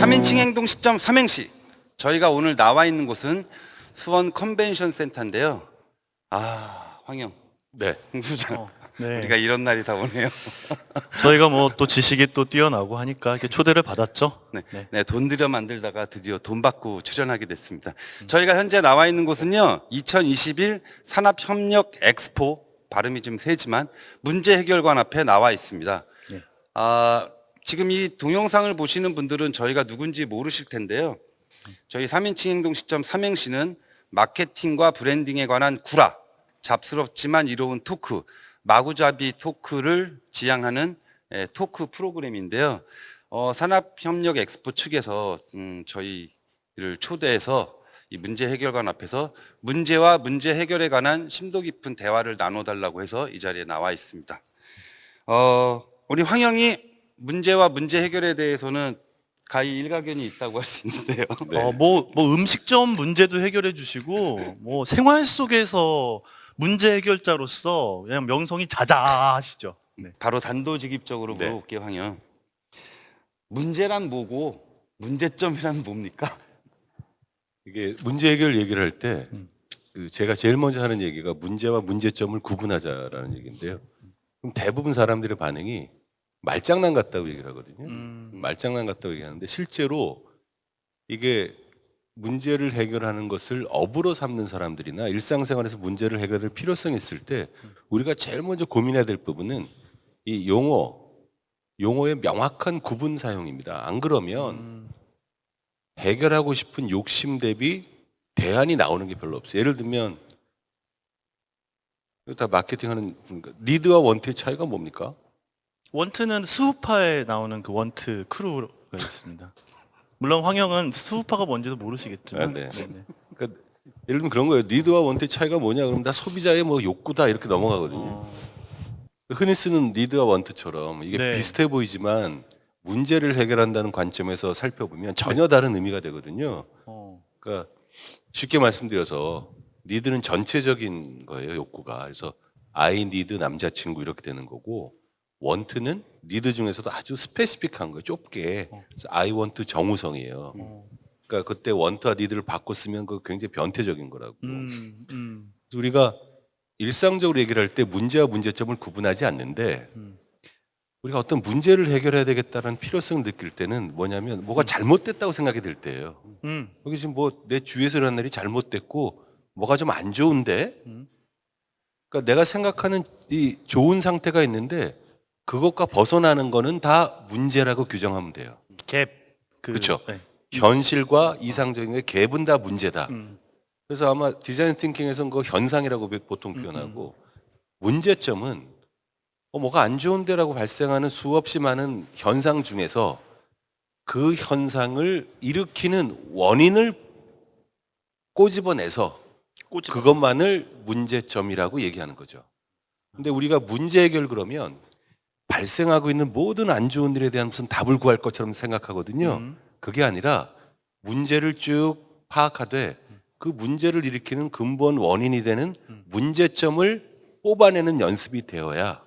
3인칭 행동 시점 삼행시. 저희가 오늘 나와 있는 곳은 수원 컨벤션 센터인데요. 아, 황영, 네. 홍수장. 네. 우리가 이런 날이 다 오네요. 저희가 뭐 또 지식이 또 뛰어나고 하니까 이렇게 초대를 받았죠. 네, 네. 네, 돈 들여 만들다가 드디어 돈 받고 출연하게 됐습니다. 저희가 현재 나와 있는 곳은요, 2021 산업협력 엑스포, 발음이 좀 세지만 문제 해결관 앞에 나와 있습니다. 네. 지금 이 동영상을 보시는 분들은 저희가 누군지 모르실 텐데요. 저희 3인칭 행동 시점 삼행시는 마케팅과 브랜딩에 관한 구라, 잡스럽지만 이로운 토크, 마구잡이 토크를 지향하는 토크 프로그램인데요. 산업협력 엑스포 측에서 저희를 초대해서 이 문제 해결관 앞에서 문제와 문제 해결에 관한 심도 깊은 대화를 나눠달라고 해서 이 자리에 나와 있습니다. 우리 황영이 문제와 문제 해결에 대해서는 가히 일가견이 있다고 할 수 있는데요. 네. 뭐 음식점 문제도 해결해 주시고 뭐 생활 속에서 문제 해결자로서 그냥 명성이 자자하시죠. 네. 바로 단도직입적으로 네. 물어볼게요, 황영. 문제란 뭐고 문제점이란 뭡니까? 이게 문제 해결 얘기를 할 때 제가 제일 먼저 하는 얘기가 문제와 문제점을 구분하자라는 얘기인데요. 그럼 대부분 사람들의 반응이 말장난 같다고 얘기를 하거든요. 말장난 같다고 얘기하는데 실제로 이게 문제를 해결하는 것을 업으로 삼는 사람들이나 일상생활에서 문제를 해결할 필요성이 있을 때 우리가 제일 먼저 고민해야 될 부분은 이 용어의 명확한 구분 사용입니다. 안 그러면 해결하고 싶은 욕심 대비 대안이 나오는 게 별로 없어요. 예를 들면 이거 다 마케팅하는 분이니까 니드와 원트의 차이가 뭡니까? 원트는 수우파에 나오는 그 원트 크루가 있습니다. 물론 황영은 수우파가 뭔지도 모르시겠지만. 아, 네. 그러니까 예를 들면 그런 거예요. 니드와 원트의 차이가 뭐냐? 그러면 다 소비자의 뭐 욕구다 이렇게 넘어가거든요. 흔히 쓰는 니드와 원트처럼 이게 네. 비슷해 보이지만 문제를 해결한다는 관점에서 살펴보면 전혀 다른 의미가 되거든요. 그러니까 쉽게 말씀드려서 니드는 전체적인 거예요, 욕구가. 그래서 I need 남자친구 이렇게 되는 거고 원트는 니드 중에서도 아주 스페시픽한 거예요, 좁게. 그래서 I want 정우성이에요. 그러니까 그때 원트와 니드를 바꿔 쓰면 그 굉장히 변태적인 거라고. 그래서 우리가 일상적으로 얘기를 할 때 문제와 문제점을 구분하지 않는데 우리가 어떤 문제를 해결해야 되겠다는 필요성을 느낄 때는 뭐냐면 뭐가 잘못됐다고 생각이 들 때예요. 여기 지금 뭐 내 주위에서 일어난 일이 잘못됐고 뭐가 좀 안 좋은데 그러니까 내가 생각하는 이 좋은 상태가 있는데 그것과 벗어나는 거는 다 문제라고 규정하면 돼요. 갭. 그렇죠. 네. 현실과 이상적인 게 갭은 다 문제다. 그래서 아마 디자인 띵킹에서는 그 현상이라고 보통 표현하고 문제점은 뭐가 안 좋은데라고 발생하는 수없이 많은 현상 중에서 그 현상을 일으키는 원인을 꼬집어내서 그것만을 문제점이라고 얘기하는 거죠. 근데 우리가 문제 해결 그러면 발생하고 있는 모든 안 좋은 일에 대한 무슨 답을 구할 것처럼 생각하거든요. 그게 아니라 문제를 쭉 파악하되 그 문제를 일으키는 근본 원인이 되는 문제점을 뽑아내는 연습이 되어야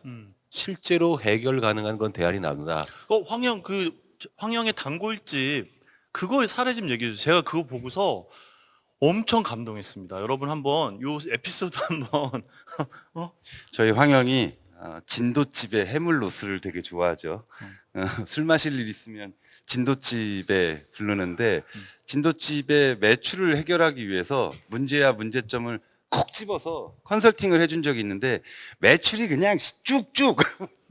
실제로 해결 가능한 그런 대안이 나온다. 황영 황영의 단골집 그거의 사례 좀 얘기해 주세요. 제가 그거 보고서 엄청 감동했습니다. 여러분 한번 요 에피소드 한번 저희 황영이 진도집의 해물로스를 되게 좋아하죠. 술 마실 일 있으면 진도집에 부르는데 진도집의 매출을 해결하기 위해서 문제와 문제점을 콕 집어서 컨설팅을 해준 적이 있는데 매출이 그냥 쭉쭉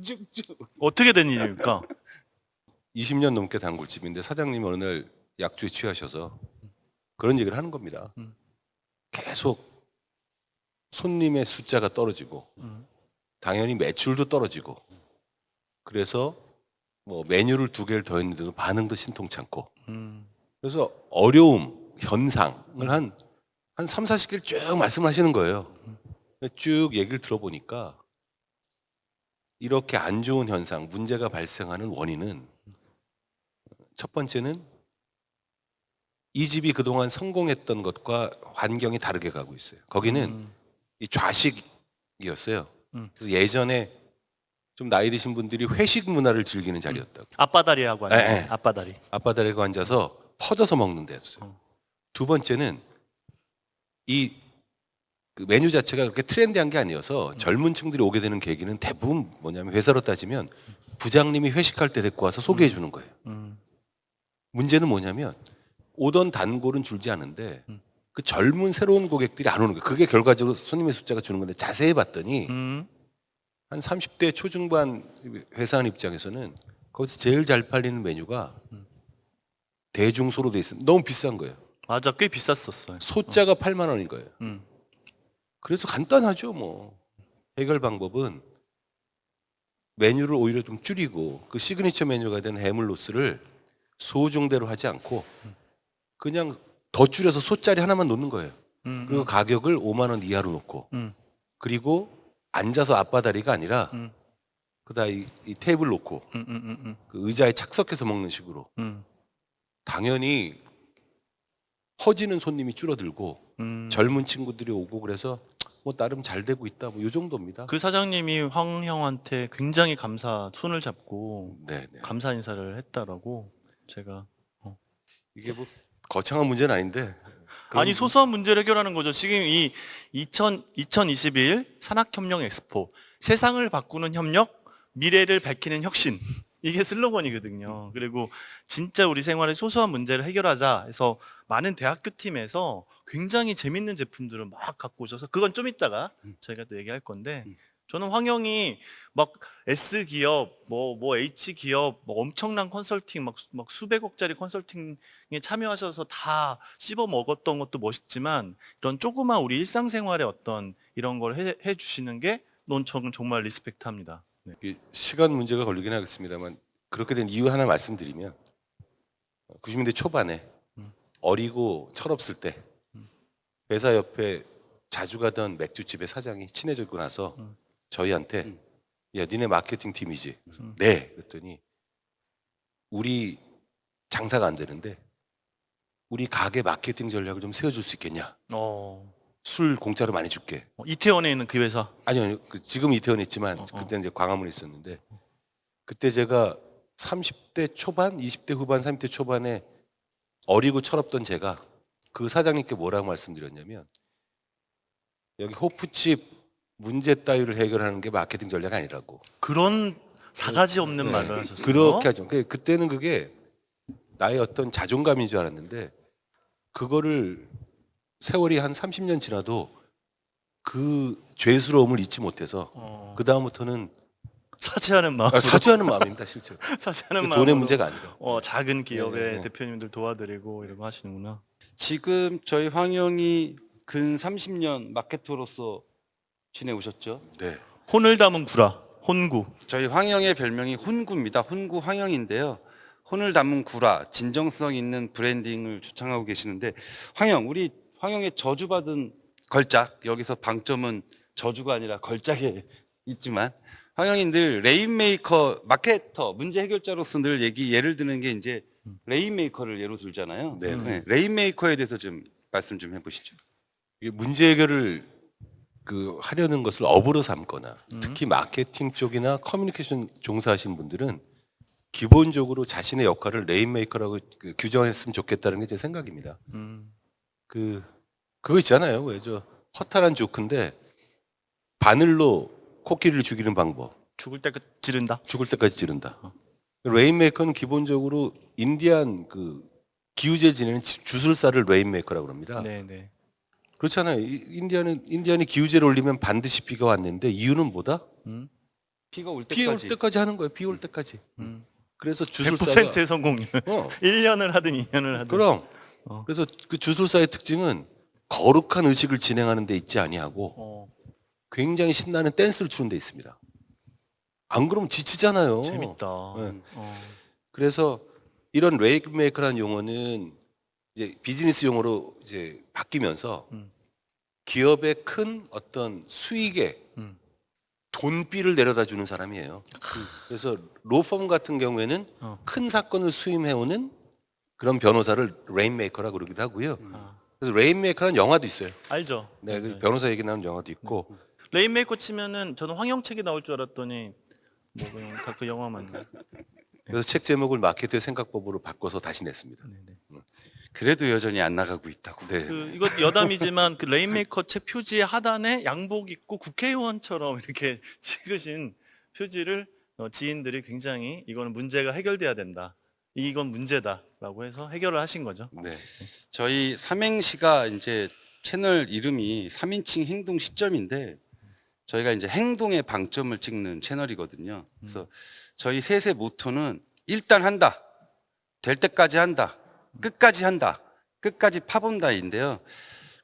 쭉쭉. 어떻게 된 일입니까? 20년 넘게 단골집인데 사장님이 어느 날 약주에 취하셔서 그런 얘기를 하는 겁니다. 계속 손님의 숫자가 떨어지고 당연히 매출도 떨어지고 그래서 뭐 메뉴를 2개를 더 했는데도 반응도 신통찮고 그래서 어려움, 현상을 한 3, 40개를 쭉 말씀하시는 거예요. 쭉 얘기를 들어보니까 이렇게 안 좋은 현상, 문제가 발생하는 원인은 첫 번째는 이 집이 그동안 성공했던 것과 환경이 다르게 가고 있어요. 거기는 이 좌식이었어요. 그래서 예전에 좀 나이 드신 분들이 회식 문화를 즐기는 자리였다고. 앞바다리하고 앉아. 예, 예. 앞바다리. 앞바다리고 앉아서 퍼져서 먹는 데였어요. 두 번째는 이 그 메뉴 자체가 그렇게 트렌디한 게 아니어서 젊은 층들이 오게 되는 계기는 대부분 뭐냐면 회사로 따지면 부장님이 회식할 때 데리고 와서 소개해 주는 거예요. 문제는 뭐냐면 오던 단골은 줄지 않은데 그 젊은 새로운 고객들이 안 오는 거예요. 그게 결과적으로 손님의 숫자가 주는 건데 자세히 봤더니 한 30대 초중반 회사원 입장에서는 거기서 제일 잘 팔리는 메뉴가 대중소로 돼 있어요. 너무 비싼 거예요. 맞아, 꽤 비쌌었어요. 소자가 8만 원인 거예요. 음. 그래서 간단하죠, 뭐. 해결 방법은 메뉴를 오히려 좀 줄이고 그 시그니처 메뉴가 되는 해물로스를 소중대로 하지 않고 그냥 더 줄여서 소짜리 하나만 놓는 거예요. 그리고 가격을 5만 원 이하로 놓고 그리고 앉아서 앞바다리가 아니라 그다 이 테이블 놓고 그 의자에 착석해서 먹는 식으로 당연히 퍼지는 손님이 줄어들고 젊은 친구들이 오고 그래서 뭐 나름 잘 되고 있다 뭐 이 정도입니다. 그 사장님이 황형한테 굉장히 손을 잡고 네, 네. 감사 인사를 했다라고 제가. 이게 뭐 거창한 문제는 아닌데 아니 소소한 문제를 해결하는 거죠. 지금 이 2021 산학협력 엑스포, 세상을 바꾸는 협력, 미래를 밝히는 혁신, 이게 슬로건이거든요. 그리고 진짜 우리 생활의 소소한 문제를 해결하자 해서 많은 대학교 팀에서 굉장히 재밌는 제품들을 막 갖고 오셔서, 그건 좀 이따가 저희가 또 얘기할 건데, 저는 황영이 막 S 기업, 뭐 H 기업, 뭐 엄청난 컨설팅, 막 수백억짜리 컨설팅에 참여하셔서 다 씹어 먹었던 것도 멋있지만, 이런 조그만 우리 일상생활의 어떤 이런 걸 해 주시는 게 저는 정말 리스펙트합니다. 네. 시간 문제가 걸리긴 하겠습니다만 그렇게 된 이유 하나 말씀드리면 90년대 초반에 어리고 철없을 때 회사 옆에 자주 가던 맥주집의 사장이 친해지고 나서 저희한테 야 니네 마케팅 팀이지? 네. 그랬더니 우리 장사가 안 되는데 우리 가게 마케팅 전략을 좀 세워줄 수 있겠냐? 술 공짜로 많이 줄게. 이태원에 있는 그 회사. 아니요, 지금 이태원에 있지만 그때 이제 광화문에 있었는데 그때 제가 30대 초반, 20대 후반, 30대 초반에 어리고 철없던 제가 그 사장님께 뭐라고 말씀드렸냐면 여기 호프집 문제 따위를 해결하는 게 마케팅 전략 아니라고. 그런 사가지 없는 말을 하셨어요. 그렇게 하죠. 그때는 그게 나의 어떤 자존감인 줄 알았는데 그거를 세월이 한 30년 지나도 그 죄스러움을 잊지 못해서 그 다음부터는 사죄하는 마음. 사죄하는 마음입니다, 실제로. 사죄하는 마음. 돈의 문제가 아니라. 작은 기업의 네. 대표님들 도와드리고 이런 거 하시는구나. 지금 저희 황영이 근 30년 마케터로서 지내오셨죠. 네. 혼을 담은 구라. 혼구. 저희 황영의 별명이 혼구입니다. 혼구 황영인데요. 혼을 담은 구라, 진정성 있는 브랜딩을 주창하고 계시는데 황영, 우리 황영의 저주받은 걸작, 여기서 방점은 저주가 아니라 걸작에 있지만 황영이 늘 레인메이커, 마케터, 문제 해결자로서 늘 예를 드는 게 이제 레인메이커를 예로 들잖아요. 네. 레인메이커에 대해서 좀 말씀 좀 해보시죠. 이게 문제 해결을 하려는 것을 업으로 삼거나 특히 마케팅 쪽이나 커뮤니케이션 종사하시는 분들은 기본적으로 자신의 역할을 레인메이커라고 규정했으면 좋겠다는 게 제 생각입니다. 그거 있잖아요. 왜 저 허탈한 조크인데 바늘로 코끼리를 죽이는 방법. 죽을 때까지 지른다. 죽을 때까지 지른다. 레인메이커는 기본적으로 인디안 기우제 지내는 주술사를 레인메이커라고 합니다. 네네. 그렇잖아요. 인디안이 기우제를 올리면 반드시 비가 왔는데 이유는 뭐다? 비가 올 비 올 때까지. 때까지 하는 거예요. 비 올 때까지. 그래서 100%의 성공률. 1년을 하든 2년을 하든. 그럼 그래서 그 주술사의 특징은 거룩한 의식을 진행하는 데 있지 아니하고 굉장히 신나는 댄스를 추는 데 있습니다. 안 그러면 지치잖아요. 재밌다. 네. 그래서 이런 레인메이커라는 용어는 이제 비즈니스 용어로 이제 바뀌면서 기업의 큰 어떤 수익에 돈비를 내려다 주는 사람이에요. 그래서 로펌 같은 경우에는 큰 사건을 수임해오는 그런 변호사를 레인메이커라고 그러기도 하고요. 그래서 레인메이커라는 영화도 있어요. 알죠. 네, 그 변호사 얘기 나오는 영화도 있고. 레인메이커 치면은 저는 황영 책이 나올 줄 알았더니 뭐 그냥 다 그 영화만. 그래서 책 제목을 마케트의 생각법으로 바꿔서 다시 냈습니다. 네네. 그래도 여전히 안 나가고 있다고. 네. 그 이것 여담이지만 그 레인메이커 책 표지의 하단에 양복 입고 국회의원처럼 이렇게 찍으신 표지를 지인들이 굉장히 이거는 문제가 해결돼야 된다. 이건 문제다라고 해서 해결을 하신 거죠. 네. 저희 삼행시가 이제 채널 이름이 3인칭 행동 시점인데 저희가 이제 행동에 방점을 찍는 채널이거든요. 그래서 저희 셋의 모토는 일단 한다. 될 때까지 한다. 끝까지 한다. 끝까지 파본다인데요.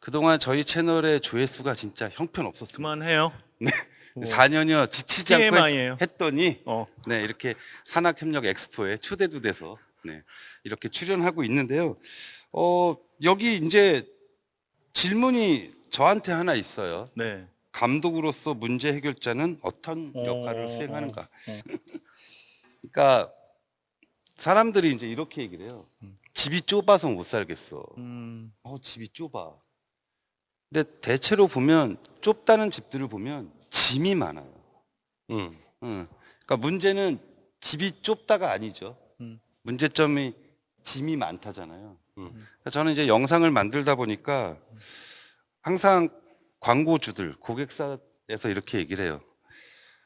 그동안 저희 채널의 조회수가 진짜 형편없었습니다. 그만해요. 4년여 지치지 않고 TMI예요. 했더니 어. 네, 이렇게 산학협력 엑스포에 초대도 돼서 네, 이렇게 출연하고 있는데요. 여기 이제 질문이 저한테 하나 있어요. 네. 감독으로서 문제 해결자는 어떤 역할을 수행하는가? 어. 그러니까 사람들이 이제 이렇게 얘기를 해요. 집이 좁아서 못 살겠어. 집이 좁아. 근데 대체로 보면 좁다는 집들을 보면 짐이 많아요. 그러니까 문제는 집이 좁다가 아니죠. 문제점이 짐이 많다잖아요. 그러니까 저는 이제 영상을 만들다 보니까 항상 광고주들, 고객사에서 이렇게 얘기를 해요.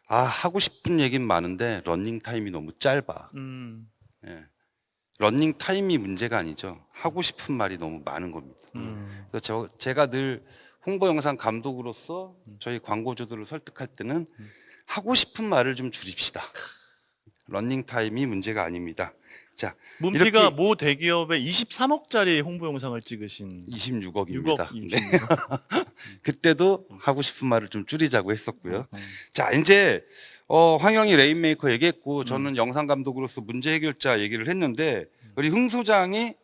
하고 싶은 얘기는 많은데 러닝 타임이 너무 짧아. 예. 러닝 타임이 문제가 아니죠. 하고 싶은 말이 너무 많은 겁니다. 그래서 제가 늘 홍보 영상 감독으로서 저희 광고주들을 설득할 때는 하고 싶은 말을 좀 줄입시다. 러닝 타임이 문제가 아닙니다. 자, 문피가 이렇게 모 대기업에 23억짜리 홍보 영상을 찍으신 26억입니다. 26억. 그때도 하고 싶은 말을 좀 줄이자고 했었고요. 자, 이제 황영희 레인메이커 얘기했고 저는 영상 감독으로서 문제 해결자 얘기를 했는데 우리 흥 소장이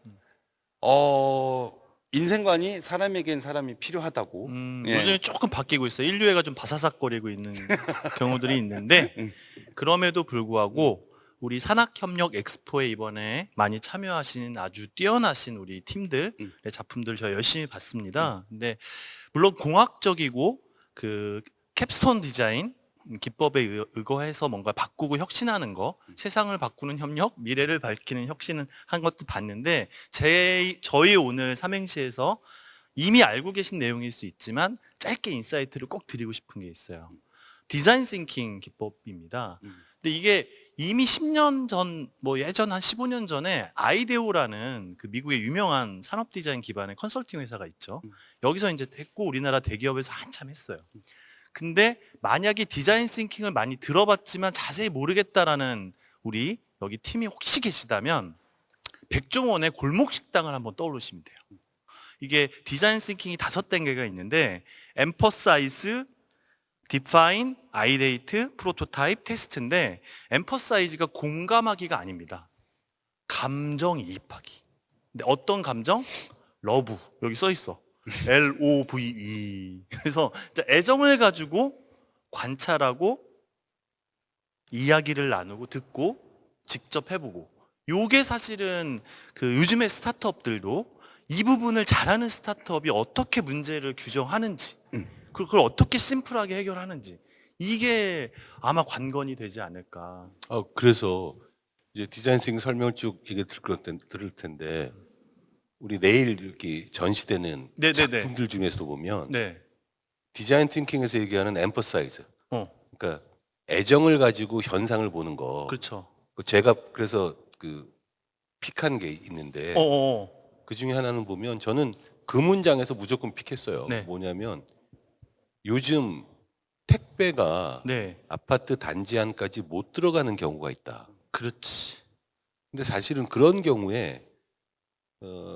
인생관이 사람에겐 사람이 필요하다고. 예. 요즘에 조금 바뀌고 있어요. 인류애가 좀 바사삭거리고 있는 경우들이 있는데 그럼에도 불구하고 우리 산학협력 엑스포에 이번에 많이 참여하신 아주 뛰어나신 우리 팀들의 작품들 저 열심히 봤습니다. 근데 물론 공학적이고 그 캡스톤 디자인 기법에 의거해서 뭔가 바꾸고 혁신하는 거, 세상을 바꾸는 협력, 미래를 밝히는 혁신은 한 것도 봤는데 저희 오늘 삼행시에서 이미 알고 계신 내용일 수 있지만 짧게 인사이트를 꼭 드리고 싶은 게 있어요. 디자인 싱킹 기법입니다. 근데 이게 이미 10년 전, 뭐 예전 한 15년 전에 아이데오라는 그 미국의 유명한 산업 디자인 기반의 컨설팅 회사가 있죠. 여기서 이제 했고 우리나라 대기업에서 한참 했어요. 근데 만약에 디자인 싱킹을 많이 들어봤지만 자세히 모르겠다라는 우리 여기 팀이 혹시 계시다면 백종원의 골목 식당을 한번 떠올리시면 돼요. 이게 디자인 싱킹이 5단계가 있는데 emphasize, define, ideate, prototype, test인데 emphasize가 공감하기가 아닙니다. 감정이입하기. 근데 어떤 감정? 러브. 여기 써 있어. LOVE. 그래서 애정을 가지고 관찰하고 이야기를 나누고 듣고 직접 해보고 요게 사실은 그 요즘의 스타트업들도 이 부분을 잘하는 스타트업이 어떻게 문제를 규정하는지 그걸 어떻게 심플하게 해결하는지 이게 아마 관건이 되지 않을까. 그래서 이제 디자인 싱 설명을 쭉 얘기 들을 텐데 우리 내일 이렇게 전시되는 네네네. 작품들 중에서도 보면 네. 디자인 띵킹에서 얘기하는 emphasize, 그러니까 애정을 가지고 현상을 보는 거. 그렇죠. 제가 그래서 그 픽한 게 있는데 그 중에 하나는 보면 저는 그 문장에서 무조건 픽했어요. 네. 뭐냐면 요즘 택배가 네. 아파트 단지 안까지 못 들어가는 경우가 있다. 그렇지. 근데 사실은 그런 경우에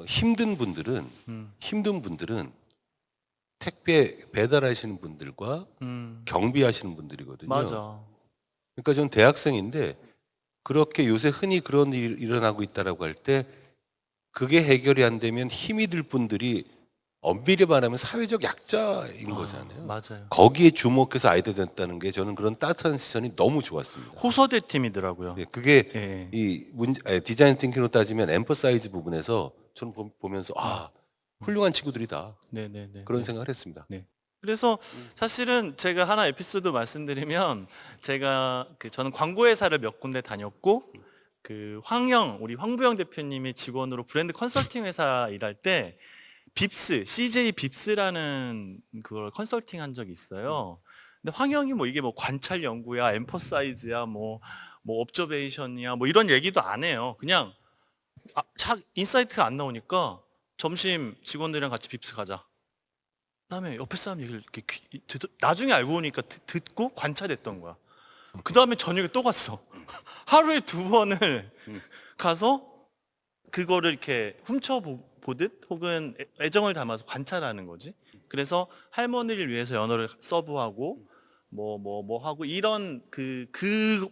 힘든 분들은 택배 배달하시는 분들과 경비하시는 분들이거든요. 맞아. 그러니까 전 대학생인데 그렇게 요새 흔히 그런 일이 일어나고 있다라고 할 때 그게 해결이 안 되면 힘이 들 분들이 엄밀히 말하면 사회적 약자인 거잖아요. 맞아요. 거기에 주목해서 아이디어 냈다는 게 저는 그런 따뜻한 시선이 너무 좋았습니다. 호서대 팀이더라고요. 네, 그게 예. 이 디자인 띵킹으로 따지면 엠퍼사이즈 부분에서 저는 보면서 훌륭한 친구들이다 네네네. 그런 생각을 했습니다. 네. 그래서 사실은 제가 하나 에피소드 말씀드리면 저는 광고회사를 몇 군데 다녔고 우리 황부영 대표님의 직원으로 브랜드 컨설팅 회사 일할 때 CJ 빕스라는 그걸 컨설팅 한 적이 있어요. 근데 황영이 이게 관찰 연구야, 엠퍼사이즈야, 옵저베이션이야, 이런 얘기도 안 해요. 그냥 인사이트가 안 나오니까 점심 직원들이랑 같이 빕스 가자. 그다음에 옆에 사람 얘기를 이렇게 나중에 알고 보니까 듣고 관찰했던 거야. 그 다음에 저녁에 또 갔어. 하루에 2번을 가서 그거를 이렇게 훔쳐보듯 혹은 애정을 담아서 관찰하는 거지. 그래서 할머니를 위해서 연어를 서브하고 하고 이런 그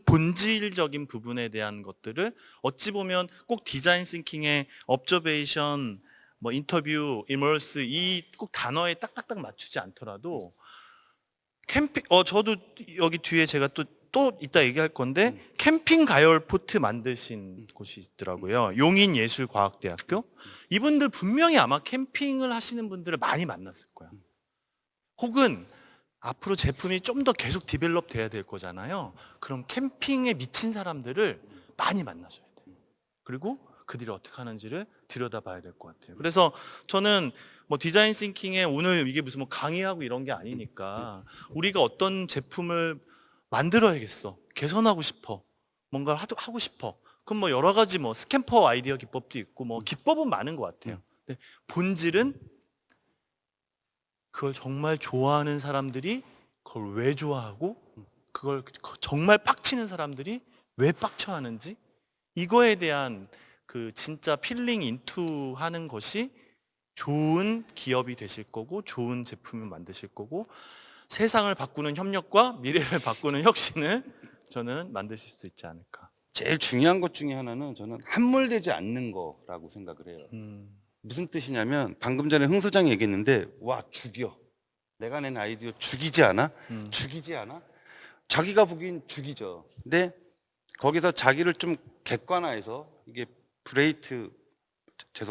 본질적인 부분에 대한 것들을 어찌 보면 꼭 디자인 싱킹의 observation, 인터뷰, immerse 이 꼭 단어에 딱딱딱 맞추지 않더라도 캠핑 저도 여기 뒤에 제가 또 이따 얘기할 건데 캠핑 가열 포트 만드신 곳이 있더라고요. 용인예술과학대학교. 이분들 분명히 아마 캠핑을 하시는 분들을 많이 만났을 거야. 혹은 앞으로 제품이 좀 더 계속 디벨롭 돼야 될 거잖아요. 그럼 캠핑에 미친 사람들을 많이 만나셔야 돼요. 그리고 그들이 어떻게 하는지를 들여다봐야 될 것 같아요. 그래서 저는 디자인 싱킹에 오늘 이게 무슨 강의하고 이런 게 아니니까 우리가 어떤 제품을 만들어야겠어. 개선하고 싶어. 뭔가를 하고 싶어. 그럼 여러 가지 스캠퍼 아이디어 기법도 있고 기법은 많은 것 같아요. 근데 본질은 그걸 정말 좋아하는 사람들이 그걸 왜 좋아하고 그걸 정말 빡치는 사람들이 왜 빡쳐 하는지 이거에 대한 그 진짜 필링 인투 하는 것이 좋은 기업이 되실 거고 좋은 제품을 만드실 거고 세상을 바꾸는 협력과 미래를 바꾸는 혁신을 저는 만드실 수 있지 않을까. 제일 중요한 것 중에 하나는 저는 함몰되지 않는 거라고 생각을 해요. 무슨 뜻이냐면 방금 전에 흥 소장이 얘기했는데 와 죽여. 내가 낸 아이디어 죽이지 않아? 죽이지 않아? 자기가 보기엔 죽이죠. 근데 거기서 자기를 좀 객관화해서 이게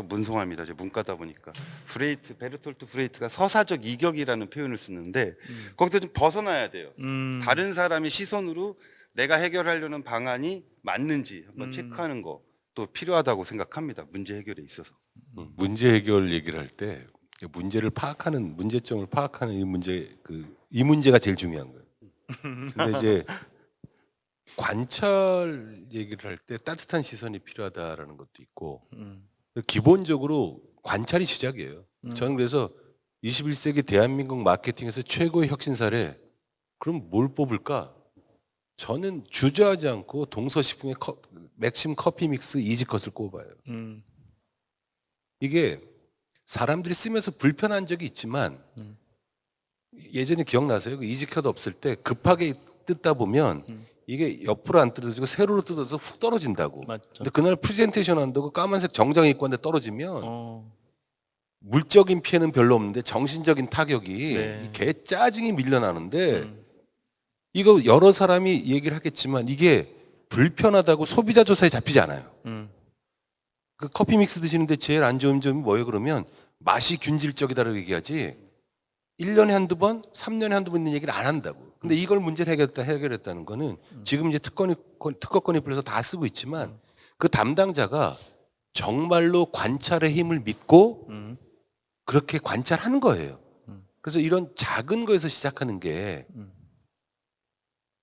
문송합니다. 제 문과다 보니까 베르톨트 브레이트가 서사적 이격이라는 표현을 쓰는데 거기서 좀 벗어나야 돼요. 다른 사람의 시선으로 내가 해결하려는 방안이 맞는지 한번 체크하는 것도 필요하다고 생각합니다. 문제 해결에 있어서. 문제 해결 얘기를 할 때 문제점을 파악하는 이 문제가 제일 중요한 거예요. 근데 이제 관찰 얘기를 할 때 따뜻한 시선이 필요하다라는 것도 있고 기본적으로 관찰이 시작이에요. 저는 그래서 21세기 대한민국 마케팅에서 최고의 혁신 사례 그럼 뭘 뽑을까? 저는 주저하지 않고 동서식품의 맥심 커피 믹스 이지컷을 꼽아요. 이게 사람들이 쓰면서 불편한 적이 있지만 예전에 기억나세요? 그 이지컷 없을 때 급하게 뜯다 보면 이게 옆으로 안 떨어지고 세로로 뜯어서 훅 떨어진다고. 맞죠. 근데 그날 프레젠테이션 한다고 까만색 정장 입고 왔는데 떨어지면 물적인 피해는 별로 없는데 정신적인 타격이 네. 개 짜증이 밀려나는데 이거 여러 사람이 얘기를 하겠지만 이게 불편하다고 소비자 조사에 잡히지 않아요. 그 커피 믹스 드시는데 제일 안 좋은 점이 뭐예요? 그러면 맛이 균질적이다라고 얘기하지 1년에 한두 번, 3년에 한두 번 있는 얘기를 안 한다고. 근데 이걸 문제를 해결했다는 거는 지금 이제 특허권이 풀려서 다 쓰고 있지만 그 담당자가 정말로 관찰의 힘을 믿고 그렇게 관찰하는 거예요. 그래서 이런 작은 거에서 시작하는 게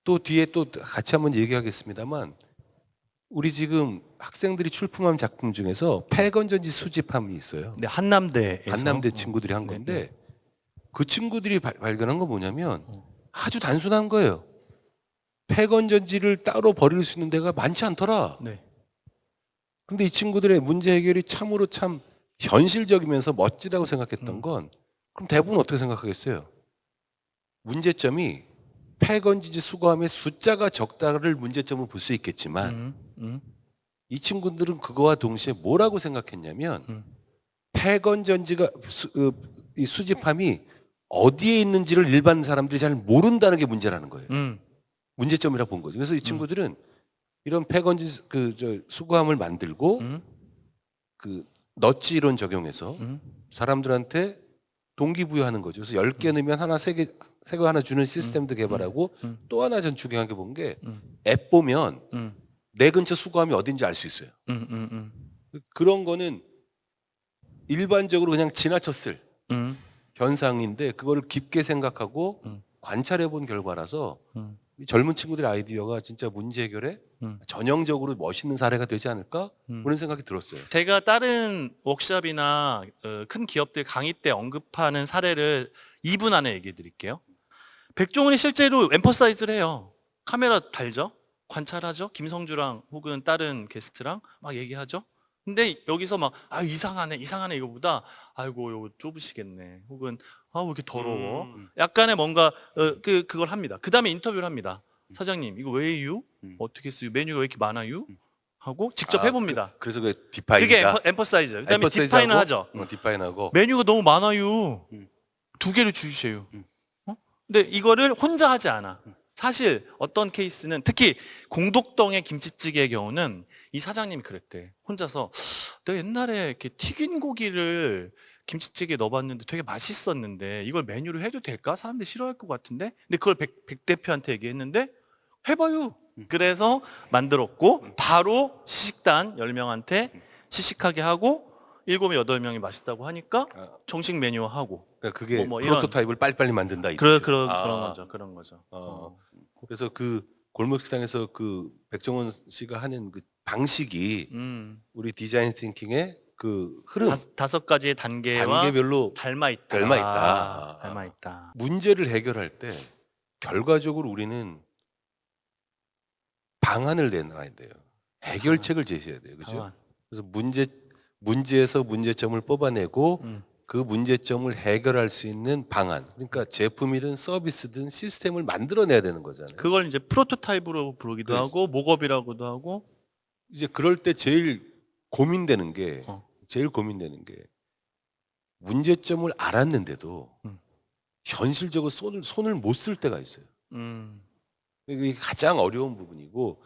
또 뒤에 또 같이 한번 얘기하겠습니다만 우리 지금 학생들이 출품한 작품 중에서 폐건전지 수집함이 있어요. 네, 한남대 친구들이 한 건데 그 친구들이 발견한 건 뭐냐면 아주 단순한 거예요. 폐건전지를 따로 버릴 수 있는 데가 많지 않더라. 네. 근데 이 친구들의 문제 해결이 참으로 참 현실적이면서 멋지다고 생각했던 건 그럼 대부분 어떻게 생각하겠어요? 문제점이 폐건전지 수거함의 숫자가 적다를 문제점을 볼 수 있겠지만 이 친구들은 그거와 동시에 뭐라고 생각했냐면 폐건전지가 이 수집함이 어디에 있는지를 일반 사람들이 잘 모른다는 게 문제라는 거예요. 문제점이라 본 거죠. 그래서 이 친구들은 이런 폐건전지 수거함을 만들고 그 너치 이론 적용해서 사람들한테 동기부여하는 거죠. 그래서 10개 넣으면 하나, 3개 하나 주는 시스템도 개발하고 또 하나 전 중요하게 본 게 앱 보면 내 근처 수거함이 어딘지 알 수 있어요. 그런 거는 일반적으로 그냥 지나쳤을 현상인데 그거를 깊게 생각하고 관찰해 본 결과라서 이 젊은 친구들의 아이디어가 진짜 문제 해결에 전형적으로 멋있는 사례가 되지 않을까 그런 생각이 들었어요. 제가 다른 워크숍이나 큰 기업들 강의 때 언급하는 사례를 2분 안에 얘기해 드릴게요. 백종원이 실제로 엠퍼사이즈를 해요. 카메라 달죠? 관찰하죠? 김성주랑 혹은 다른 게스트랑 막 얘기하죠? 근데 여기서 막, 이상하네 이거보다, 아이고, 이거 좁으시겠네. 혹은, 왜 이렇게 더러워? 약간의 뭔가, 그걸 합니다. 그 다음에 인터뷰를 합니다. 사장님, 이거 왜요? 어떻게 쓰요? 메뉴가 왜 이렇게 많아요? 하고 직접 해봅니다. 그래서 그 그게 디파인이다. 엠퍼사이즈. 그 다음에 엠퍼사이즈하고, 디파인을 하죠. 디파인하고 메뉴가 너무 많아요. 2개를 주세요. 근데 이거를 혼자 하지 않아. 사실 어떤 케이스는 특히 공덕동의 김치찌개의 경우는 이 사장님이 그랬대. 혼자서 내가 옛날에 이렇게 튀긴 고기를 김치찌개에 넣어봤는데 되게 맛있었는데 이걸 메뉴로 해도 될까? 사람들이 싫어할 것 같은데. 근데 그걸 백 대표한테 얘기했는데 해봐요. 그래서 만들었고 바로 시식단 10명한테 시식하게 하고 7명, 8명이 맛있다고 하니까 정식 메뉴화하고. 그러니까 그게 뭐 이런. 프로토타입을 빨리빨리 만든다 이 그런 뜻이에요. 거죠. 그런 거죠. 그래서 그 골목식당에서 그 백종원 씨가 하는 그 방식이 우리 디자인 띵킹의 그 흐름, 5가지의 단계와 단계별로 닮아 있다. 닮아 있다. 닮아 있다. 문제를 해결할 때 결과적으로 우리는 방안을 내놔야 돼요. 해결책을 제시해야 돼요. 그죠? 방안. 그래서 문제에서 문제점을 뽑아내고 그 문제점을 해결할 수 있는 방안. 그러니까 제품이든 서비스든 시스템을 만들어내야 되는 거잖아요. 그걸 이제 프로토타입으로 부르기도 그렇지. 하고 목업이라고도 하고. 이제 그럴 때 제일 고민되는 게 어. 문제점을 알았는데도 현실적으로 손을 못 쓸 때가 있어요. 이게 가장 어려운 부분이고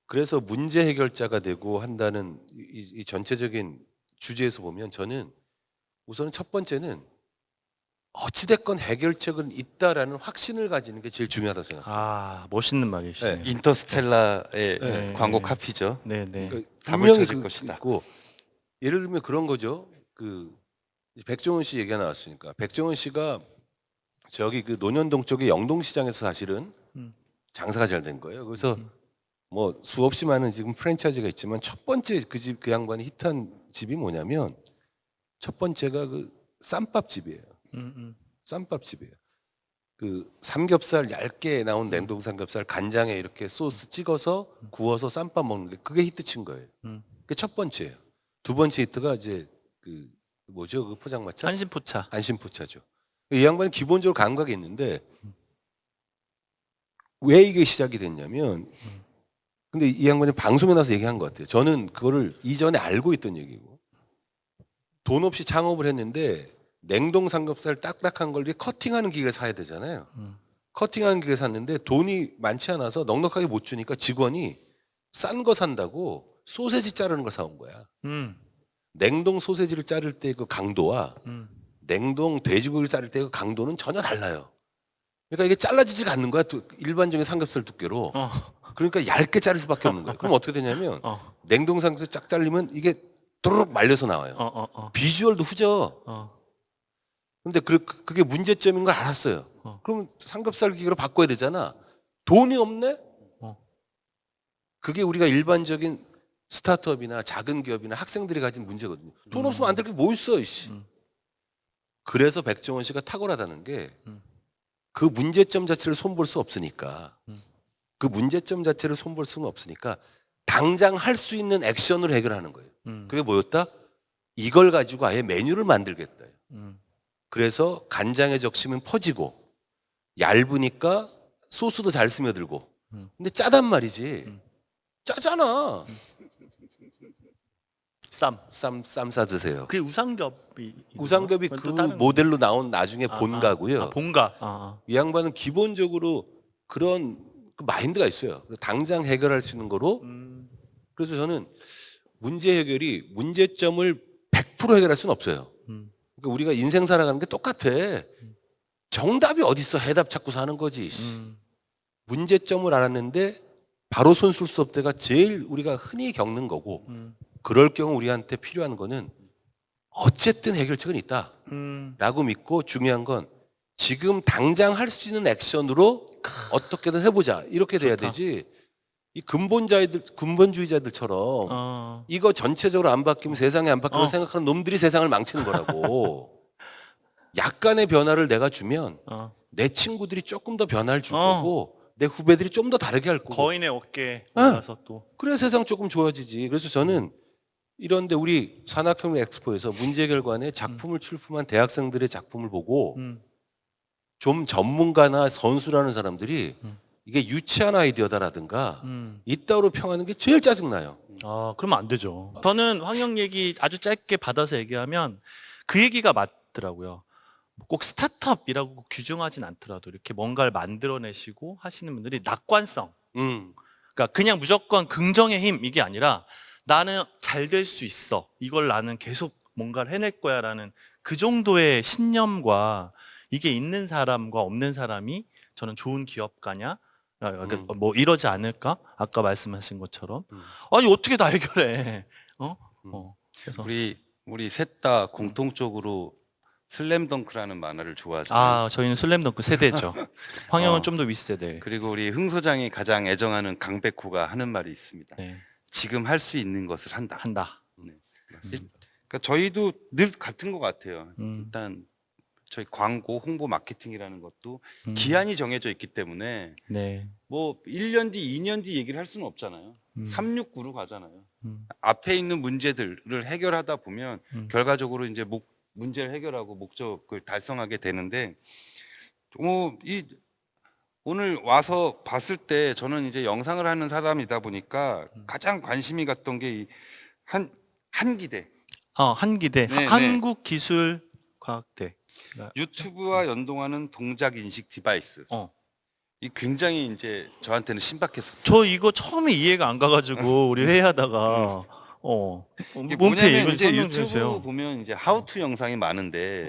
그래서 문제 해결자가 되고 한다는 이 전체적인 주제에서 보면 저는 우선 첫 번째는 어찌됐건 해결책은 있다라는 확신을 가지는 게 제일 중요하다고 생각해요. 멋있는 말이시네요. 인터스텔라의 네. 광고 카피죠. 네네. 그러니까 답을 분명히 찾을 그 것이다. 있고 예를 들면 그런 거죠. 그 백종원 씨 얘기가 나왔으니까 백종원 씨가 저기 그 논현동 쪽의 영동시장에서 사실은 장사가 잘 된 거예요. 그래서 뭐 수없이 많은 지금 프랜차이즈가 있지만 첫 번째 그 양반이 히트한 집이 뭐냐면 첫 번째가 그 쌈밥집이에요. 쌈밥집이에요. 그 삼겹살 얇게 나온 냉동 삼겹살 간장에 이렇게 소스 찍어서 구워서 쌈밥 먹는 게 그게 히트친 거예요. 그게 첫 번째예요. 두 번째 히트가 이제 그 뭐죠? 그 포장마차? 한신포차. 안심포차죠. 이 양반은 기본적으로 감각이 있는데 왜 이게 시작이 됐냐면 근데 이 양반이 방송에 나와서 얘기한 것 같아요. 저는 그거를 이전에 알고 있던 얘기고 돈 없이 창업을 했는데 냉동 삼겹살 딱딱한 걸 커팅하는 기계를 사야 되잖아요. 커팅하는 기계를 샀는데 돈이 많지 않아서 넉넉하게 못 주니까 직원이 싼 거 산다고 소세지 자르는 걸 사온 거야. 냉동 소세지를 자를 때 그 강도와 냉동 돼지고기를 자를 때 그 강도는 전혀 달라요. 그러니까 이게 잘라지지가 않는 거야. 일반적인 삼겹살 두께로. 그러니까 얇게 자를 수밖에 없는 거예요. 그럼 어떻게 되냐면 냉동 삼겹살 쫙 잘리면 이게 도르륵 말려서 나와요. 비주얼도 후져. 근데 그게 문제점인 걸 알았어요. 그러면 삼겹살 기계로 바꿔야 되잖아. 돈이 없네? 그게 우리가 일반적인 스타트업이나 작은 기업이나 학생들이 가진 문제거든요. 돈 없으면 안 될 게 뭐 있어, 이씨. 그래서 백종원 씨가 탁월하다는 게 그 문제점 자체를 손볼 수 없으니까 그 문제점 자체를 손볼 수는 없으니까 당장 할 수 있는 액션으로 해결하는 거예요. 그게 뭐였다? 이걸 가지고 아예 메뉴를 만들겠다. 그래서 간장에 적시면 퍼지고 얇으니까 소스도 잘 스며들고 근데 짜단 말이지. 짜잖아. 쌈 싸드세요. 그게 우상겹이. 우상겹이 그 모델로 나온 나중에 본가고요. 본가. 이 양반은 기본적으로 그런 그 마인드가 있어요. 당장 해결할 수 있는 거로. 그래서 저는 문제 해결이 문제점을 100% 해결할 수는 없어요. 그러니까 우리가 인생 살아가는 게 똑같아. 정답이 어딨어? 해답 찾고 사는 거지. 문제점을 알았는데 바로 손쓸 수 없대가 제일 우리가 흔히 겪는 거고 그럴 경우 우리한테 필요한 거는 어쨌든 해결책은 있다 라고 믿고 중요한 건 지금 당장 할 수 있는 액션으로 어떻게든 해보자 이렇게 돼야 좋다. 되지. 이 근본주의자들처럼 이거 전체적으로 안 바뀌면 세상이 안 바뀌고 생각하는 놈들이 세상을 망치는 거라고. 약간의 변화를 내가 주면 내 친구들이 조금 더 변화를 줄 거고 내 후배들이 좀 더 다르게 할 거고. 거인의 어깨에 올라서 또. 그래야 세상 조금 좋아지지. 그래서 저는 이런데 우리 산학협력 엑스포에서 문제결과에 작품을 출품한 대학생들의 작품을 보고 좀 전문가나 선수라는 사람들이 이게 유치한 아이디어다라든가 이따위로 평하는 게 제일 짜증나요. 아, 그러면 안 되죠. 저는 환경 얘기 아주 짧게 받아서 얘기하면 그 얘기가 맞더라고요. 꼭 스타트업이라고 규정하진 않더라도 이렇게 뭔가를 만들어내시고 하시는 분들이 낙관성. 그러니까 그냥 무조건 긍정의 힘 이게 아니라 나는 잘 될 수 있어. 이걸 나는 계속 뭔가를 해낼 거야라는 그 정도의 신념과 이게 있는 사람과 없는 사람이 저는 좋은 기업가냐? 뭐 이러지 않을까? 아까 말씀하신 것처럼. 아니 어떻게 다 해결해? 그래서 우리 셋 다 공통적으로 슬램덩크라는 만화를 좋아하잖아요. 아 저희는 슬램덩크 세대죠. 황영은 좀 더 윗세대. 그리고 우리 흥 소장이 가장 애정하는 강백호가 하는 말이 있습니다. 네. 지금 할 수 있는 것을 한다. 한다. 그러니까 저희도 늘 같은 것 같아요. 음. 일단 저희 광고, 홍보, 마케팅이라는 것도 기한이 정해져 있기 때문에 네. 뭐 1년 뒤, 2년 뒤 얘기를 할 수는 없잖아요. 369로 가잖아요. 음. 앞에 있는 문제들을 해결하다 보면 결과적으로 이제 문제를 해결하고 목적을 달성하게 되는데 오늘 와서 봤을 때 저는 이제 영상을 하는 사람이다 보니까 가장 관심이 갔던 게 한기대 한기대 네, 한국기술과학대. 유튜브와 연동하는 동작 인식 디바이스. 이 굉장히 이제 저한테는 신박했었어요. 저 이거 처음에 이해가 안 가가지고 우리 회의하다가 이게 문패 뭐냐면 이걸 이제 설명 유튜브 주세요. 보면 이제 하우투 영상이 많은데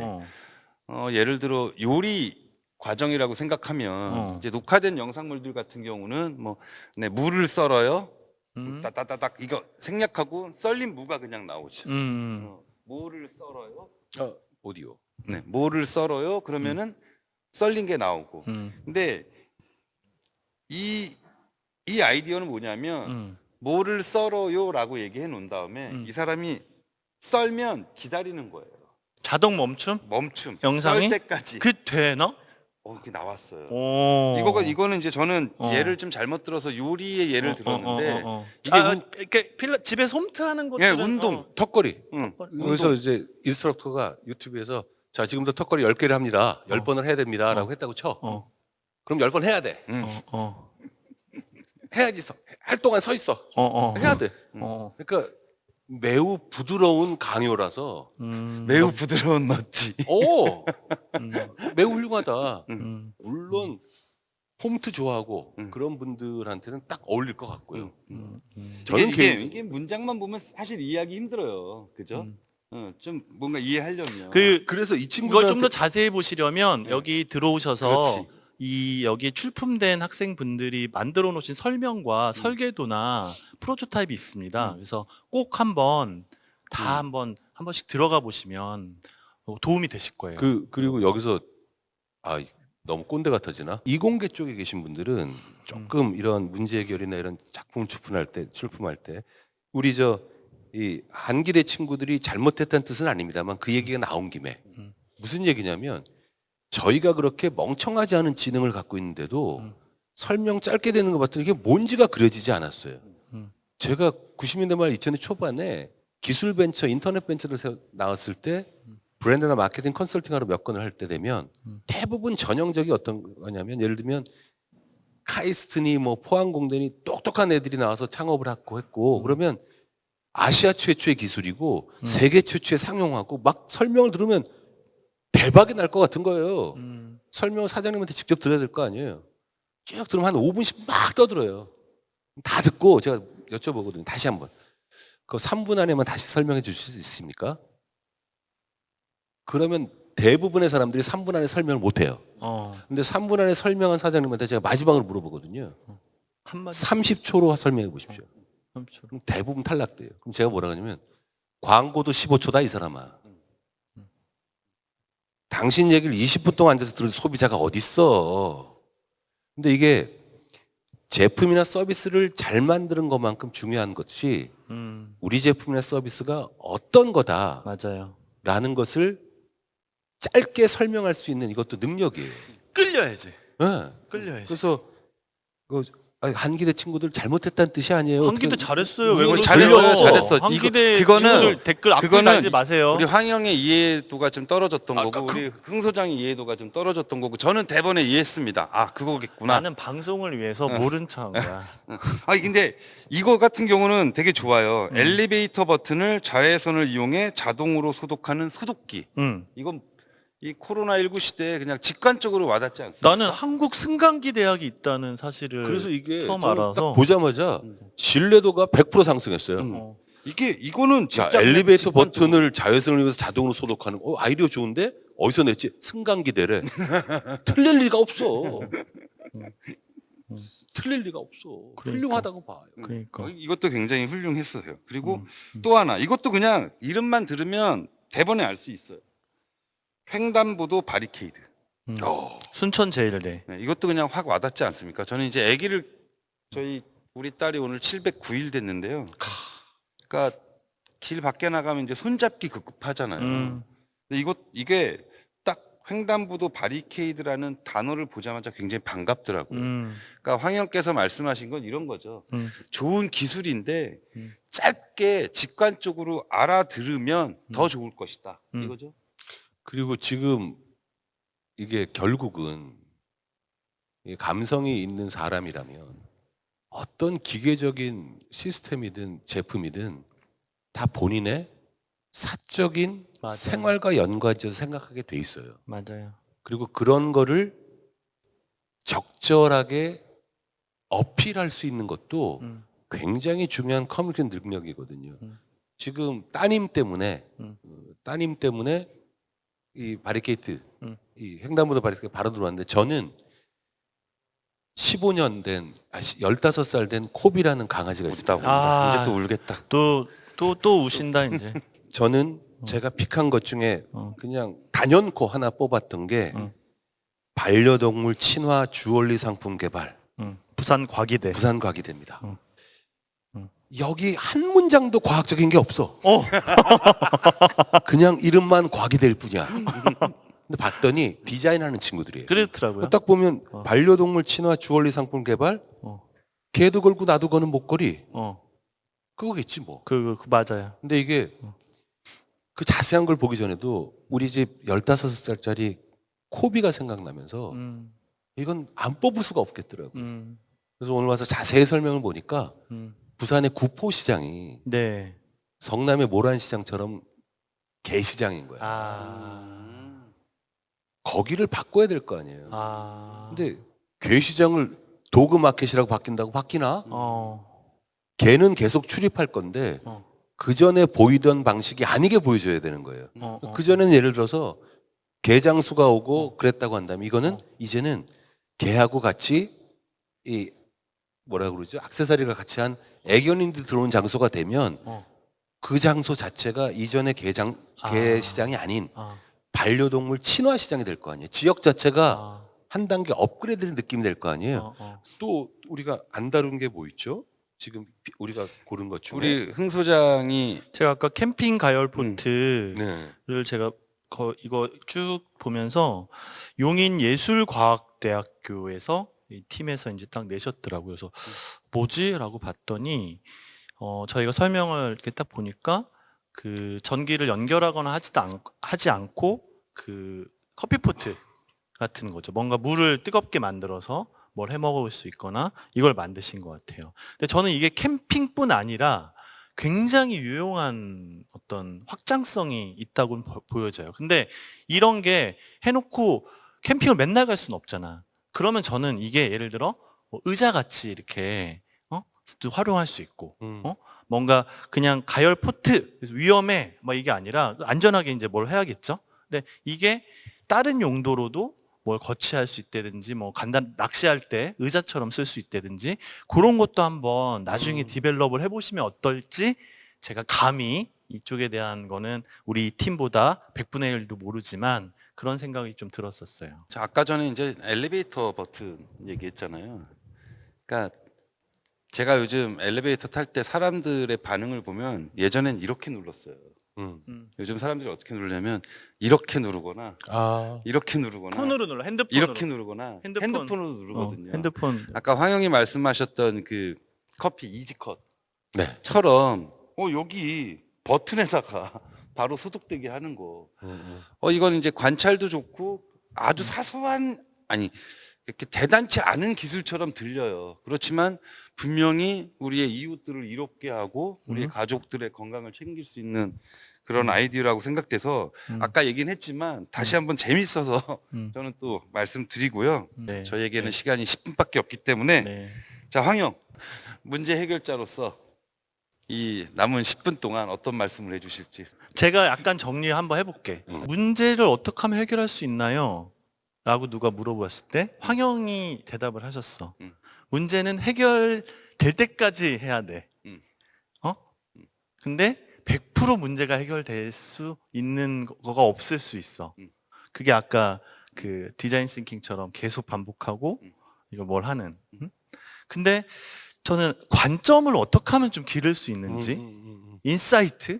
예를 들어 요리 과정이라고 생각하면 이제 녹화된 영상물들 같은 경우는 뭐 무를 썰어요. 따따따닥 이거 생략하고 썰린 무가 그냥 나오죠. 뭐를 썰어요? 오디오. 네, 뭐를 썰어요? 그러면은 썰린 게 나오고. 근데 이 아이디어는 뭐냐면 뭐를 썰어요라고 얘기해 놓은 다음에 이 사람이 썰면 기다리는 거예요. 자동 멈춤? 멈춤. 영상이? 썰 때까지. 그 되나? 그게 나왔어요. 오. 이거는 이제 저는 예를 좀 잘못 들어서 요리의 예를 들었는데 이게 이렇게 집에서 홈트하는 예, 것들은 운동. 턱걸이. 운동. 그래서 이제 인스트럭터가 유튜브에서 자 지금부터 턱걸이 10개를 합니다. 10번을 해야 됩니다. 라고 했다고 쳐. 그럼 10번 해야 돼. 해야지. 할 동안 서 있어. 해야 돼. 그러니까 매우 부드러운 강요라서 매우 부드러운 멋지. 매우 훌륭하다. 물론 홈트 좋아하고 그런 분들한테는 딱 어울릴 것 같고요. 저는 이게 문장만 보면 사실 이해하기 힘들어요. 그죠? 좀 뭔가 이해하려면. 그래서 이 이걸 친구들 좀 더 자세히 보시려면 여기 들어오셔서 그렇지. 여기 출품된 학생분들이 만들어 놓으신 설명과 설계도나 프로토타입이 있습니다. 그래서 꼭 한번 한 번씩 들어가 보시면 도움이 되실 거예요. 그리고 여기서 너무 꼰대 같아지나? 이공계 쪽에 계신 분들은 조금 이런 문제 해결이나 이런 작품 출품할 때 우리 이 한기대 친구들이 잘못했다는 뜻은 아닙니다만 그 얘기가 나온 김에 무슨 얘기냐면 저희가 그렇게 멍청하지 않은 지능을 갖고 있는데도 설명 짧게 되는 것 봤더니 이게 뭔지가 그려지지 않았어요. 제가 90년대 말 2000년 초반에 기술 벤처, 인터넷 벤처를 나왔을 때 브랜드나 마케팅 컨설팅하러 몇 건을 할 때 되면 대부분 전형적이 어떤 거냐면 예를 들면 카이스트니 뭐 포항공대니 똑똑한 애들이 나와서 창업을 했고 그러면 아시아 최초의 기술이고 세계 최초의 상용하고 막 설명을 들으면 대박이 날 것 같은 거예요. 설명을 사장님한테 직접 들어야 될 거 아니에요. 쭉 들으면 한 5분씩 막 떠들어요. 다 듣고 제가 여쭤보거든요. 다시 한번. 그 3분 안에만 다시 설명해 주실 수 있습니까? 그러면 대부분의 사람들이 3분 안에 설명을 못 해요. 근데 3분 안에 설명한 사장님한테 제가 마지막으로 물어보거든요. 한마디 30초로 설명해 보십시오. 30초. 그럼 대부분 탈락돼요. 그럼 제가 뭐라 하냐면 광고도 15초다 이 사람아. 당신 얘기를 20분 동안 앉아서 들은 소비자가 어딨어. 근데 이게 제품이나 서비스를 잘 만드는 것만큼 중요한 것이 우리 제품이나 서비스가 어떤 거다라는 맞아요. 것을 짧게 설명할 수 있는 이것도 능력이에요. 끌려야지. 네. 끌려야지. 그래서 한기대 친구들 잘못했다는 뜻이 아니에요. 한기대 어떻게- 잘했어요. 왜 이거를 잘했어. 한기대 그거는- 친구들 댓글 악플 달지 마세요. 우리 황영의 이해도가 좀 떨어졌던 아까 거고 우리 흥 소장의 이해도가 좀 떨어졌던 거고 저는 대번에 이해했습니다. 아 그거겠구나. 나는 방송을 위해서 모른 척한 거야. 아 근데 이거 같은 경우는 되게 좋아요. 엘리베이터 버튼을 자외선을 이용해 자동으로 소독하는 소독기. 이건 이 코로나19 시대에 그냥 직관적으로 와닿지 않습니까? 나는 한국 승강기 대학이 있다는 사실을 그래서 이게 처음 저는 알아서 딱 보자마자 신뢰도가 100% 상승했어요. 어. 이거는 자, 진짜 엘리베이터 직관적으로. 버튼을 자외선을 이용해서 자동으로 소독하는 거 아이디어 좋은데 어디서 냈지? 승강기대래. 틀릴 리가 없어. 틀릴 리가 없어. 훌륭하다고 봐요. 그러니까 이것도 굉장히 훌륭했어요. 그리고 또 하나 이것도 그냥 이름만 들으면 대번에 알 수 있어요. 횡단보도 바리케이드. 순천 제일대. 네, 이것도 그냥 확 와닿지 않습니까? 저는 이제 아기를 우리 딸이 오늘 709일 됐는데요. 그러니까 길 밖에 나가면 이제 손잡기 급급하잖아요. 근데 이게 딱 횡단보도 바리케이드라는 단어를 보자마자 굉장히 반갑더라고요. 그러니까 황영께서 말씀하신 건 이런 거죠. 좋은 기술인데 짧게 직관적으로 알아들으면 더 좋을 것이다. 이거죠. 그리고 지금 이게 결국은 이 감성이 있는 사람이라면 어떤 기계적인 시스템이든 제품이든 다 본인의 사적인 맞아요. 생활과 연관지어서 생각하게 돼 있어요. 맞아요. 그리고 그런 거를 적절하게 어필할 수 있는 것도 굉장히 중요한 커뮤니케이션 능력이거든요. 지금 따님 때문에 이 바리케이트, 이 횡단보도 바리케이트 바로 들어왔는데 저는 15살 된 코비라는 강아지가 있어요. 아. 이제 또 울겠다. 또 우신다 이제. 저는 제가 픽한 것 중에 그냥 단연코 하나 뽑았던 게 반려동물 친화 주얼리 상품 개발 부산 과기대. 부산 과기대입니다. 여기 한 문장도 과학적인 게 없어. 그냥 이름만 과기대일 뿐이야. 근데 봤더니 디자인하는 친구들이에요. 그렇더라고요. 딱 보면 반려동물 친화 주얼리 상품 개발, 개도 걸고 나도 거는 목걸이, 그거겠지 뭐. 그 맞아요. 근데 이게 그 자세한 걸 보기 전에도 우리 집 15살짜리 코비가 생각나면서 이건 안 뽑을 수가 없겠더라고요. 그래서 오늘 와서 자세히 설명을 보니까 부산의 구포시장이 네. 성남의 모란시장처럼 개시장인 거야. 거기를 바꿔야 될 거 아니에요. 근데 개시장을 도그마켓이라고 바뀐다고 바뀌나? 개는 계속 출입할 건데 그 전에 보이던 방식이 아니게 보여줘야 되는 거예요. 그 전에는 예를 들어서 개장수가 오고 그랬다고 한다면 이거는 이제는 개하고 같이 이 뭐라 그러죠? 액세서리가 같이 한 애견인들 들어온 장소가 되면 그 장소 자체가 이전의 개시장이 아닌 반려동물 친화 시장이 될 거 아니에요. 지역 자체가 한 단계 업그레이드된 느낌이 될 거 아니에요. 또 우리가 안 다룬 게 뭐 있죠? 지금 우리가 고른 것 중에 우리 흥 소장이 제가 아까 캠핑 가열 포트를 네. 제가 이거 쭉 보면서 용인예술과학대학교에서 이 팀에서 이제 딱 내셨더라고요. 그래서 뭐지라고 봤더니 저희가 설명을 이렇게 딱 보니까 그 전기를 연결하거나 하지 않고 그 커피포트 같은 거죠. 뭔가 물을 뜨겁게 만들어서 뭘 해 먹을 수 있거나 이걸 만드신 것 같아요. 근데 저는 이게 캠핑뿐 아니라 굉장히 유용한 어떤 확장성이 있다고 보여져요. 근데 이런 게 해놓고 캠핑을 맨날 갈 수는 없잖아. 그러면 저는 이게 예를 들어 뭐 의자같이 이렇게 활용할 수 있고 뭔가 그냥 가열 포트 위험해 막 이게 아니라 안전하게 이제 뭘 해야겠죠. 근데 이게 다른 용도로도 뭘 거치할 수 있다든지 뭐 낚시할 때 의자처럼 쓸 수 있다든지 그런 것도 한번 나중에 디벨롭을 해보시면 어떨지 제가 감히 이쪽에 대한 거는 우리 팀보다 100분의 1도 모르지만 그런 생각이 좀 들었었어요. 자, 아까 전에 이제 엘리베이터 버튼 얘기했잖아요. 그러니까 제가 요즘 엘리베이터 탈 때 사람들의 반응을 보면 예전엔 이렇게 눌렀어요. 요즘 사람들이 어떻게 누르냐면 이렇게 누르거나 아, 이렇게 누르거나 폰으로 눌러, 핸드폰으로. 이렇게 누르거나 핸드폰. 핸드폰으로 누르거든요. 핸드폰. 아까 황영이 말씀하셨던 그 커피 이지컷처럼 네. 여기 버튼에다가 바로 소독되게 하는 거. 이건 이제 관찰도 좋고 아주 사소한 아니 이렇게 대단치 않은 기술처럼 들려요. 그렇지만 분명히 우리의 이웃들을 이롭게 하고 우리의 가족들의 건강을 챙길 수 있는 그런 아이디어라고 생각돼서 아까 얘기는 했지만 다시 한번 재밌어서 저는 또 말씀드리고요. 네. 저에게는 네. 시간이 10분밖에 없기 때문에 네. 자, 황영 문제 해결자로서 이 남은 10분 동안 어떤 말씀을 해주실지. 제가 약간 정리 한번 해볼게. 문제를 어떻게 하면 해결할 수 있나요? 라고 누가 물어봤을 때 황영이 대답을 하셨어. 문제는 해결될 때까지 해야 돼. 근데 100% 문제가 해결될 수 있는 거가 없을 수 있어. 그게 아까 그 디자인 싱킹처럼 계속 반복하고 이걸 뭘 하는. 근데 저는 관점을 어떻게 하면 좀 기를 수 있는지 인사이트?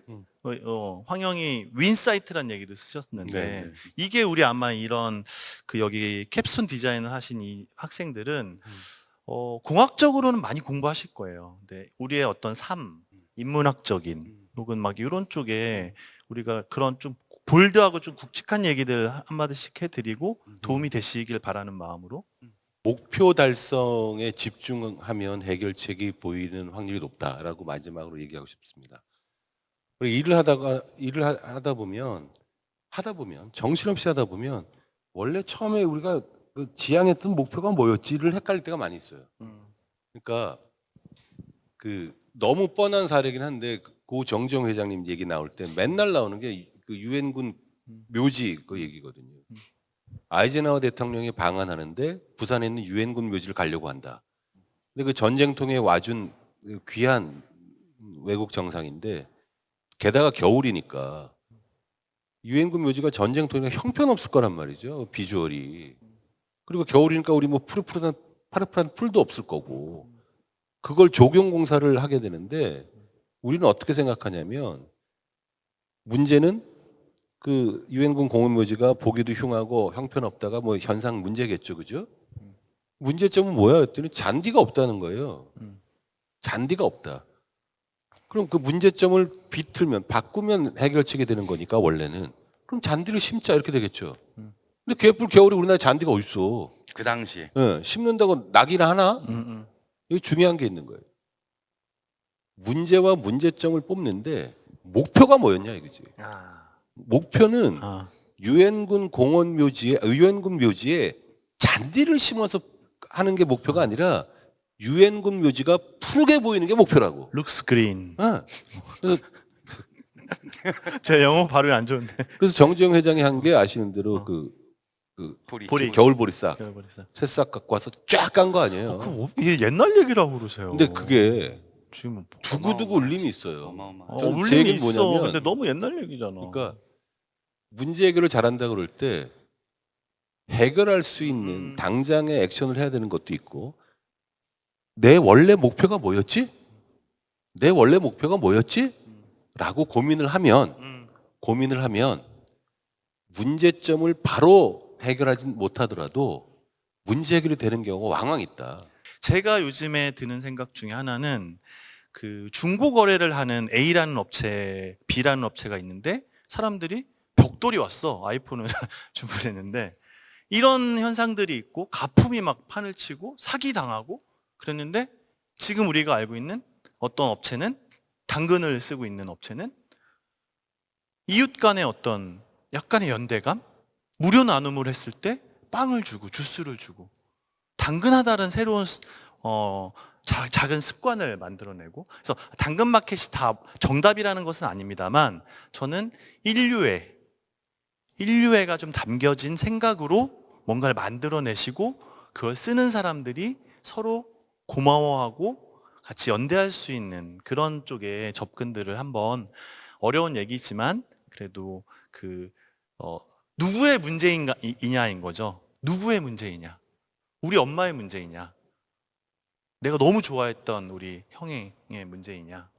황영이 윈사이트란 얘기도 쓰셨는데 네. 이게 우리 아마 이런 그 여기 캡스톤 디자인을 하신 이 학생들은 공학적으로는 많이 공부하실 거예요. 근데 우리의 어떤 삶, 인문학적인 혹은 막 이런 쪽에 우리가 그런 좀 볼드하고 좀 굵직한 얘기들 한마디씩 해드리고 도움이 되시길 바라는 마음으로. 목표 달성에 집중하면 해결책이 보이는 확률이 높다라고 마지막으로 얘기하고 싶습니다. 일을 하다 보면 정신없이 하다 보면 원래 처음에 우리가 그 지향했던 목표가 뭐였지를 헷갈릴 때가 많이 있어요. 그러니까 그 너무 뻔한 사례긴 한데 고 정정 회장님 얘기 나올 때 맨날 나오는 게 그 유엔군 묘지 그 얘기거든요. 아이젠하워 대통령이 방한하는데 부산에 있는 유엔군 묘지를 가려고 한다. 근데 그 전쟁통에 와준 귀한 외국 정상인데 게다가 겨울이니까 유엔군 묘지가 전쟁통이라 형편없을 거란 말이죠. 비주얼이. 그리고 겨울이니까 우리 뭐 파릇파릇한 풀도 없을 거고 그걸 조경 공사를 하게 되는데 우리는 어떻게 생각하냐면 문제는 그 유엔군 공원묘지가 보기도 흉하고 형편없다가 뭐 현상 문제겠죠, 그죠? 문제점은 뭐야? 했더니 잔디가 없다는 거예요. 잔디가 없다. 그럼 그 문제점을 바꾸면 해결책이 되는 거니까 원래는 그럼 잔디를 심자 이렇게 되겠죠. 근데 개뿔 겨울에 우리나라에 잔디가 어디 있어? 그 당시에 심는다고 낙이나 하나? 이거 중요한 게 있는 거예요. 문제와 문제점을 뽑는데 목표가 뭐였냐 이거지. 목표는 유엔군 묘지에 잔디를 심어서 하는 게 목표가 아니라 유엔군 묘지가 푸르게 보이는 게 목표라고. 룩스 그린. 그래서, 제 영어 발음이 안 좋은데. 그래서 정지영 회장이 한 게 아시는 대로 보리. 겨울보리싹 새싹 갖고 와서 쫙 깐 거 아니에요. 이게 옛날 얘기라고 그러세요. 근데 그게 지금 두고두고 울림이 있어요. 어마어마하죠. 제 울림이 얘기는 있어. 뭐냐면 근데 너무 옛날 얘기잖아. 그러니까 문제 해결을 잘한다 그럴 때 해결할 수 있는 당장의 액션을 해야 되는 것도 있고 내 원래 목표가 뭐였지? 라고 고민을 하면 문제점을 바로 해결하지 못하더라도 문제 해결이 되는 경우가 왕왕 있다. 제가 요즘에 드는 생각 중에 하나는 그 중고 거래를 하는 A라는 업체, B라는 업체가 있는데 사람들이 벽돌이 왔어. 아이폰을 주문했는데 이런 현상들이 있고 가품이 막 판을 치고 사기 당하고 그랬는데 지금 우리가 알고 있는 어떤 업체는 당근을 쓰고 있는 업체는 이웃 간의 어떤 약간의 연대감, 무료 나눔을 했을 때 빵을 주고 주스를 주고 당근하다는 새로운 작은 습관을 만들어내고 그래서 당근 마켓이 다 정답이라는 것은 아닙니다만 저는 인류의 인류애가 좀 담겨진 생각으로 뭔가를 만들어내시고 그걸 쓰는 사람들이 서로 고마워하고 같이 연대할 수 있는 그런 쪽의 접근들을 한번 어려운 얘기지만 그래도 누구의 문제이냐인 거죠. 누구의 문제이냐? 우리 엄마의 문제이냐? 내가 너무 좋아했던 우리 형의 문제이냐?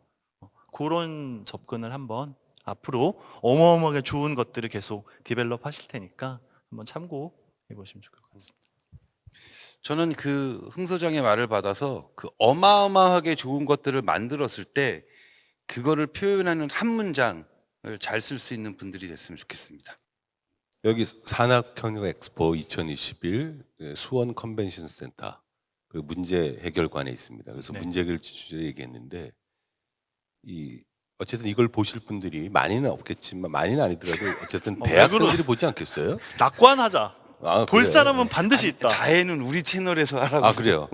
그런 접근을 한번 앞으로 어마어마하게 좋은 것들을 계속 디벨롭 하실 테니까 한번 참고해 보시면 좋을 것 같습니다. 저는 그 흥 소장의 말을 받아서 그 어마어마하게 좋은 것들을 만들었을 때 그거를 표현하는 한 문장을 잘 쓸 수 있는 분들이 됐으면 좋겠습니다. 여기 산학협력 엑스포 2021 수원 컨벤션 센터 그 문제 해결관에 있습니다. 그래서 네. 문제 해결 주제 얘기했는데 어쨌든 이걸 보실 분들이 많이는 없겠지만 많이는 아니더라도 어쨌든 왜 대학생들이 보지 않겠어요? 낙관하자. 아, 볼 그래요? 사람은 반드시 있다. 자해는 우리 채널에서 하라고. 아 그래요.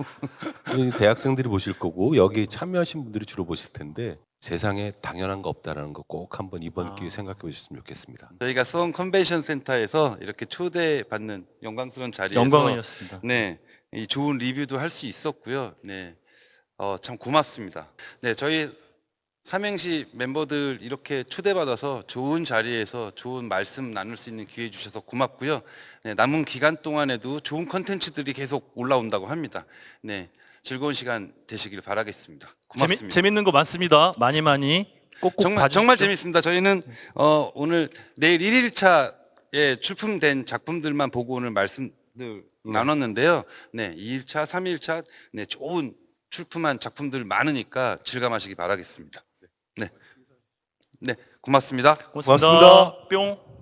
이 대학생들이 보실 거고 여기 참여하신 분들이 주로 보실 텐데 세상에 당연한 거 없다라는 거 꼭 한번 이번 기회에 생각해 보셨으면 좋겠습니다. 저희가 수원 컨벤션 센터에서 이렇게 초대받는 영광스러운 자리에서 영광이었습니다. 네, 이 좋은 리뷰도 할 수 있었고요. 네, 참 고맙습니다. 네, 저희 삼행시 멤버들 이렇게 초대받아서 좋은 자리에서 좋은 말씀 나눌 수 있는 기회 주셔서 고맙고요. 네, 남은 기간 동안에도 좋은 컨텐츠들이 계속 올라온다고 합니다. 네, 즐거운 시간 되시길 바라겠습니다. 고맙습니다. 재밌는 거 많습니다. 많이 꼭꼭 정말 봐주시죠. 정말 재밌습니다. 저희는 오늘 내일 1일차에 출품된 작품들만 보고 오늘 말씀들 나눴는데요. 네, 2일차, 3일차 네, 좋은 출품한 작품들 많으니까 즐감하시기 바라겠습니다. 네, 네, 고맙습니다. 고맙습니다. 뿅.